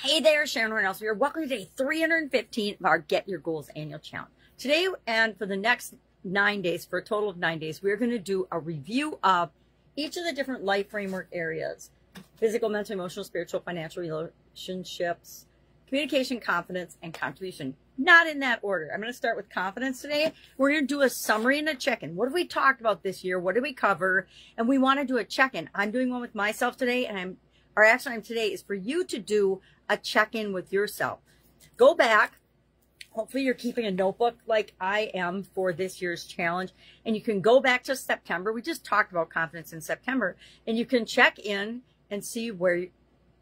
Hey there, Sharon Horne-Ellstrom here. Welcome to day 315 of our Get Your Goals annual challenge. Today and for the next 9 days, for a total of 9 days, we're going to do a review of each of the different life framework areas: physical, mental, emotional, spiritual, financial, relationships, communication, confidence, and contribution. Not in that order. I'm going to start with confidence today. We're going to do a summary and a check-in. What have we talked about this year? What did we cover? And we want to do a check-in. I'm doing one with myself today, and our action item today is for you to do a check-in with yourself. Go back. Hopefully you're keeping a notebook like I am for this year's challenge. And you can go back to September. We just talked about confidence in September. And you can check in and see where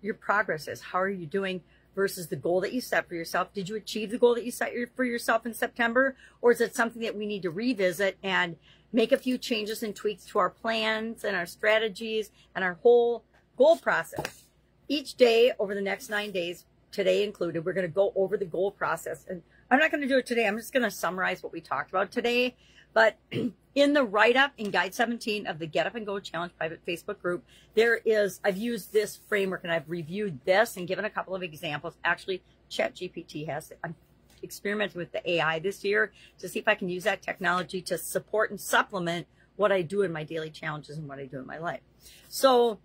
your progress is. How are you doing versus the goal that you set for yourself? Did you achieve the goal that you set for yourself in September? Or is it something that we need to revisit and make a few changes and tweaks to our plans and our strategies and our whole goal process? Each day over the next 9 days, today included, we're going to go over the goal process. And I'm not going to do it today. I'm just going to summarize what we talked about today. But in the write-up in Guide 17 of the Get Up and Go Challenge private Facebook group, I've used this framework and I've reviewed this and given a couple of examples. Actually, ChatGPT has it. I'm experimenting with the AI this year to see if I can use that technology to support and supplement what I do in my daily challenges and what I do in my life. So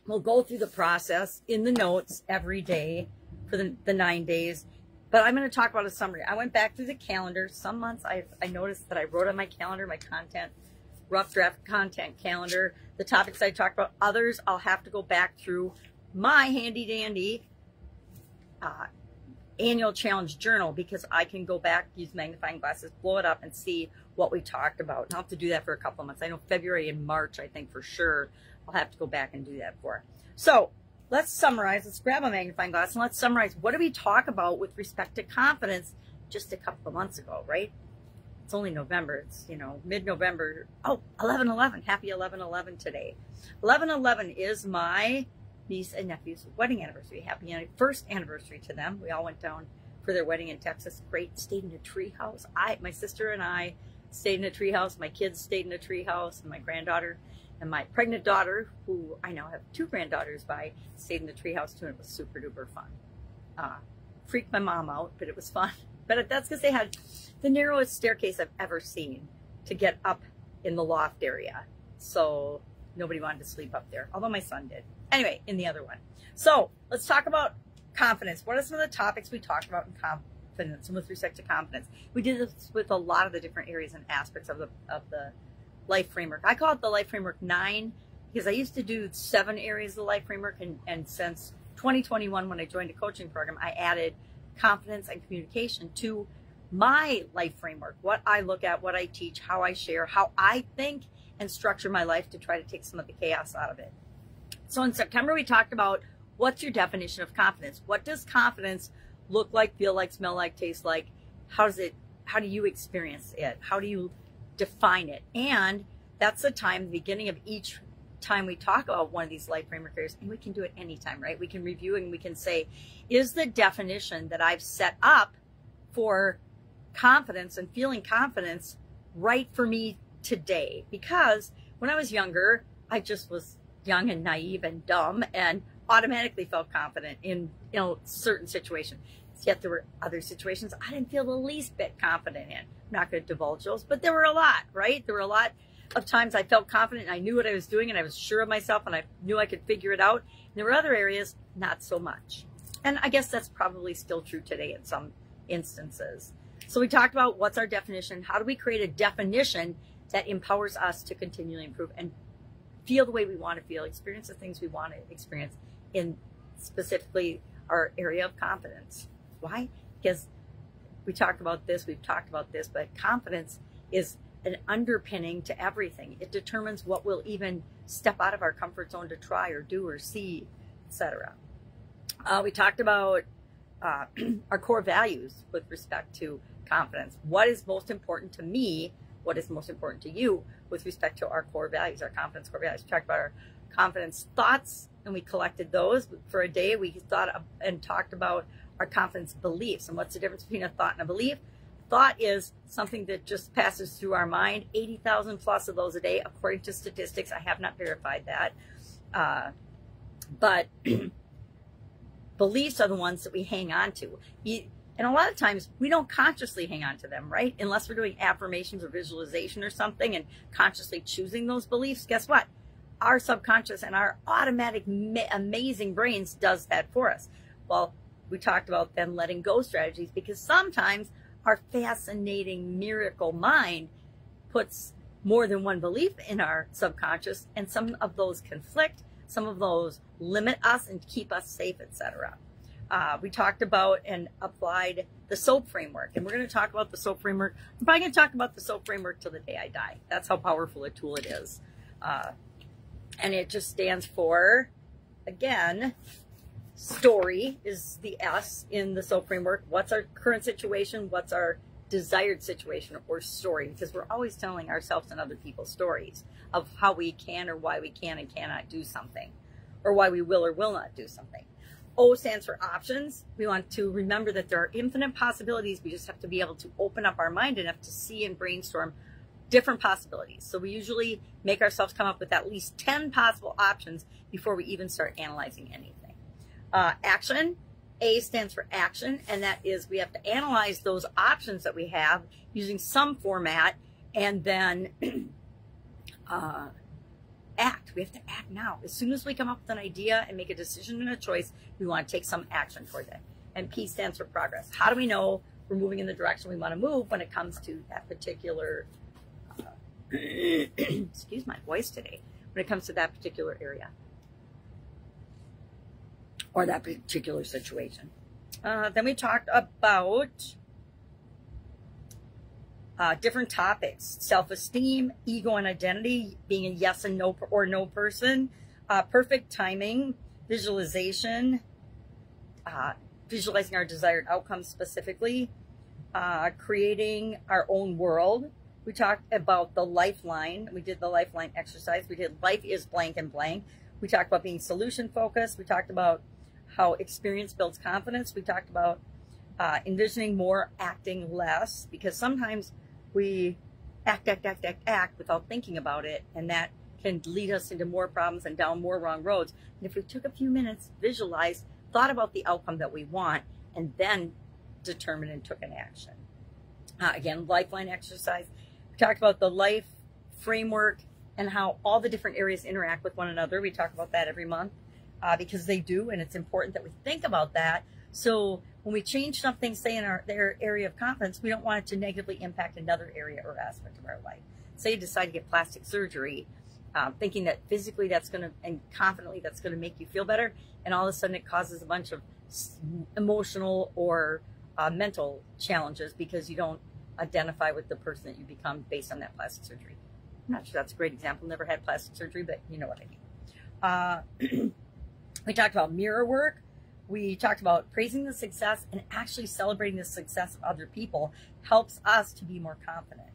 we'll go through the process in the notes every day for the 9 days. But I'm going to talk about a summary. I went back through the calendar. Some months I noticed that I wrote on my calendar, my content, rough draft content calendar, the topics I talked about. Others, I'll have to go back through my handy dandy annual challenge journal, because I can go back, use magnifying glasses, blow it up and see what we talked about. And I'll have to do that for a couple of months. I know February and March, I think for sure, I'll have to go back and do that for. So let's summarize. Let's grab a magnifying glass and let's summarize. What did we talk about with respect to confidence just a couple of months ago, right? It's only November. It's, mid-November. Oh, 11/11. Happy 11/11 today. 11/11 is my niece and nephew's wedding anniversary. Happy first anniversary to them. We all went down for their wedding in Texas. Great. Stayed in a tree house. My sister and I stayed in a tree house. My kids stayed in a tree house, and my granddaughter and my pregnant daughter, who I now have 2 granddaughters by, stayed in the treehouse too, and it was super duper fun. Freaked my mom out, but it was fun. But that's because they had the narrowest staircase I've ever seen to get up in the loft area. So nobody wanted to sleep up there, although my son did. Anyway, in the other one. So let's talk about confidence. What are some of the topics we talked about in confidence and with respect to confidence? We did this with a lot of the different areas and aspects of the life framework. I call it the life framework 9 because I used to do 7 areas of the life framework, and since 2021, when I joined a coaching program, I added confidence and communication to my life framework. What I look at, what I teach, how I share, how I think and structure my life to try to take some of the chaos out of it. So in September, we talked about what's your definition of confidence? What does confidence look like, feel like, smell like, taste like? How do you experience it? How do you define it? And that's the time, the beginning of each time we talk about one of these life framework areas, and we can do it anytime, right? We can review and we can say, is the definition that I've set up for confidence and feeling confidence right for me today? Because when I was younger, I just was young and naive and dumb and automatically felt confident in certain situations. Yet there were other situations I didn't feel the least bit confident in. I'm not going to divulge those, but there were a lot, right? There were a lot of times I felt confident and I knew what I was doing and I was sure of myself and I knew I could figure it out. And there were other areas, not so much. And I guess that's probably still true today in some instances. So we talked about what's our definition. How do we create a definition that empowers us to continually improve and feel the way we want to feel, experience the things we want to experience in specifically our area of confidence. Why? Because we've talked about this, but confidence is an underpinning to everything. It determines what we'll even step out of our comfort zone to try or do or see, etc. We talked about our core values with respect to confidence. What is most important to me? What is most important to you with respect to our core values, our confidence core values? We talked about our confidence thoughts, and we collected those for a day. We thought and talked about our confidence beliefs and what's the difference between a thought and a belief. Thought is something that just passes through our mind. 80,000 plus of those a day, according to statistics. I have not verified that. But Beliefs are the ones that we hang on to. And a lot of times we don't consciously hang on to them, right? Unless we're doing affirmations or visualization or something and consciously choosing those beliefs. Guess what? Our subconscious and our automatic amazing brains does that for us. Well, we talked about then letting go strategies, because sometimes our fascinating miracle mind puts more than one belief in our subconscious, and some of those conflict, some of those limit us and keep us safe, etc. We talked about and applied the SOAP framework, and we're going to talk about the SOAP framework. I'm probably going to talk about the SOAP framework till the day I die. That's how powerful a tool it is. And it just stands for, again, story is the S in the SOAP framework. What's our current situation? What's our desired situation or story? Because we're always telling ourselves and other people stories of how we can or why we can and cannot do something, or why we will or will not do something. O stands for options. We want to remember that there are infinite possibilities. We just have to be able to open up our mind enough to see and brainstorm different possibilities. So we usually make ourselves come up with at least 10 possible options before we even start analyzing anything. Action. A stands for action, and that is we have to analyze those options that we have using some format, and then act. We have to act now. As soon as we come up with an idea and make a decision and a choice, we want to take some action towards it. And P stands for progress. How do we know we're moving in the direction we want to move when it comes to that particular excuse my voice today, when it comes to that particular area or that particular situation? Then we talked about different topics: self-esteem, ego and identity, being a yes and no or no person, perfect timing, visualization, visualizing our desired outcomes specifically, creating our own world. We talked about the lifeline. We did the lifeline exercise. We did life is blank and blank. We talked about being solution focused. We talked about how experience builds confidence. We talked about envisioning more, acting less, because sometimes we act without thinking about it, and that can lead us into more problems and down more wrong roads. And if we took a few minutes, visualized, thought about the outcome that we want, and then determined and took an action. Again, lifeline exercise. We talked about the life framework and how all the different areas interact with one another. We talk about that every month because they do, and it's important that we think about that. So when we change something, say in their area of confidence, we don't want it to negatively impact another area or aspect of our life. Say you decide to get plastic surgery, thinking that physically that's going to, and confidently that's going to make you feel better, and all of a sudden it causes a bunch of emotional or mental challenges because you don't identify with the person that you become based on that plastic surgery. I'm not sure that's a great example. Never had plastic surgery, but you know what I mean. We talked about mirror work. We talked about praising the success and actually celebrating the success of other people helps us to be more confident.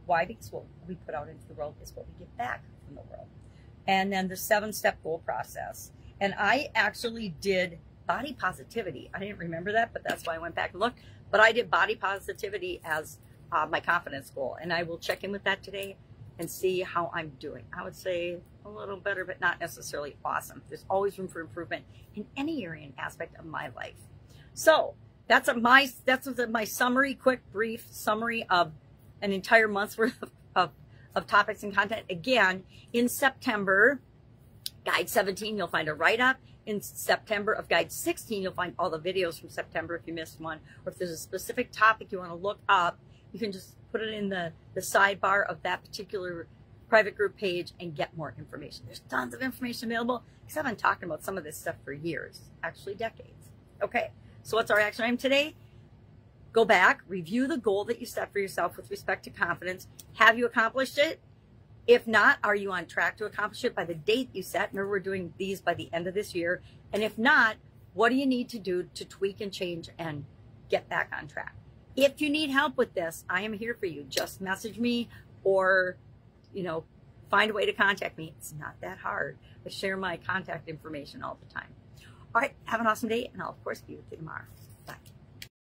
Why? Because what we put out into the world is what we get back from the world. And then the 7-step goal process. And I actually did body positivity. I didn't remember that, but that's why I went back and looked. But I did body positivity as my confidence goal. And I will check in with that today and see how I'm doing. I would say a little better, but not necessarily awesome. There's always room for improvement in any area and aspect of my life. So that's my summary, quick, brief summary of an entire month's worth of topics and content. Again, in September, Guide 17, you'll find a write-up. In September of Guide 16, you'll find all the videos from September if you missed one. Or if there's a specific topic you want to look up, you can just put it in the sidebar of that particular private group page and get more information. There's tons of information available because I've been talking about some of this stuff for years, actually decades. Okay, so what's our action item today? Go back, review the goal that you set for yourself with respect to confidence. Have you accomplished it? If not, are you on track to accomplish it by the date you set? Remember, we're doing these by the end of this year. And if not, what do you need to do to tweak and change and get back on track? If you need help with this, I am here for you. Just message me or, find a way to contact me. It's not that hard. I share my contact information all the time. All right, have an awesome day, and I'll, of course, be with you tomorrow. Bye.